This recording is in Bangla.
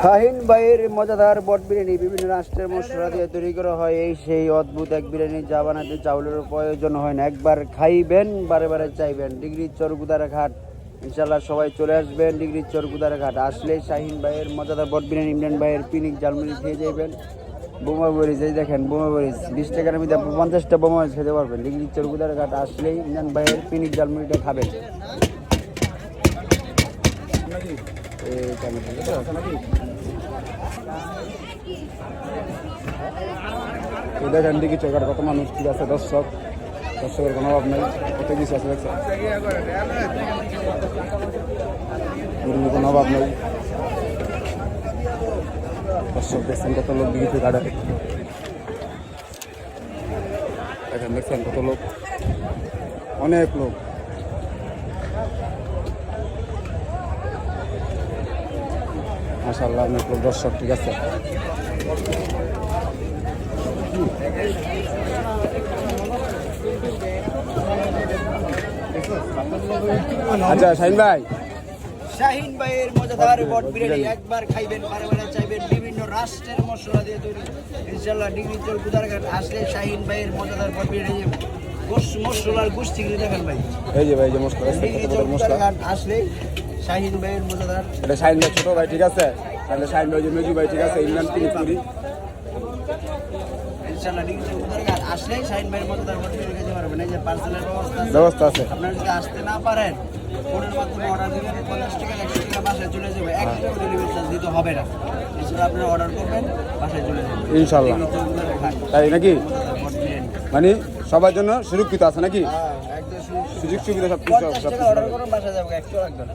শাহিন ভাইয়ের মজাদার বট বিরিয়ানি বিভিন্ন রাষ্ট্রের মশলা দিয়ে তৈরি করা হয়। এই সেই অদ্ভুত এক বিরিয়ানি যা বানাতে চাউলের প্রয়োজন হয় না। একবার খাইবেন বারে বারে চাইবেন। ডিগ্রি চরগুদারা ঘাট, ইনশাল্লাহ সবাই চলে আসবেন ডিগ্রি চরগুদারা ঘাট। আসলে শাহিন ভাইয়ের মজাদার বট বিরিয়ানি, ইমরান ভাইয়ের পিনিক ঝালমুড়ি খেয়ে যাবেন। বোমা মরিচ, এই দেখেন বোমা মরিচ 20 টাকার মধ্যে 50টা বোমা মরিচ খেতে পারবেন। ডিগ্রি চরগুদারা ঘাট আসলেই ইমরান ভাইয়ের পিনিক ঝালমুড়িটা খাবেন। দেখেন দিকে চোখার কত মানুষ, ঠিক আছে দর্শকের কোনো অভাব নেই, কত কিছু আছে দেখছেন, কোনো অভাব নেই। দর্শক দেখছেন কত লোক দিকে চোখাটা, দেখেন দেখছেন কত লোক, অনেক লোক। মাশাআল্লাহ অনেক লোক দর্শক, ঠিক আছে। আচ্ছা শাহিন ভাইয়ের মজাদার বট বিরিয়ানি একবার খাইবেন বারে বারে চাইবেন। বিভিন্ন রাষ্ট্রের মশলা দিয়ে তৈরি, ইনশাআল্লাহ ডিগ্রি চরগুদারা ঘাট আসলে শাহিন ভাইয়ের মজাদার বট বিরিয়ানি মশলার গোষ্ঠী কিনে দেখেন ভাই। এই যে ভাই যে মশলা ডিগ্রি চরগুদারা ঘাট আসলে শাহিন ভাইয়ের মজাদার। এটা শাহিন ভাই ছোট ভাই, ঠিক আছে। তাহলে শাহিন ভাই যে মেজু ভাই, ঠিক আছে। ইমরান পিনিপুরি ইনশাআল্লাহ ডিগ্রি চরগুদারা ঘাট আসলে শাহিন ভাইয়ের মজাদার বট বিরিয়ানি খেতে পারবেন। এই যে পার্সেলের ব্যবস্থা আছে। আপনারা যদি আসতে না পারেন ফোনের মাধ্যমে অর্ডার দিবেন, 50 টাকা 100 টাকা বাসায় চলে যাবে। 1 টাকা ডেলিভারি চার্জ দিতে হবে না। এছাড়া আপনারা অর্ডার করবেন, বাসায় চলে যাবে ইনশাআল্লাহ। তাই নাকি? মানে সবার জন্য সুরক্ষিত আছে নাকি? একদম সুযোগ সুবিধা সব কিছু অর্ডার করুন, বাসায় যাবে, 100 লাগবে না।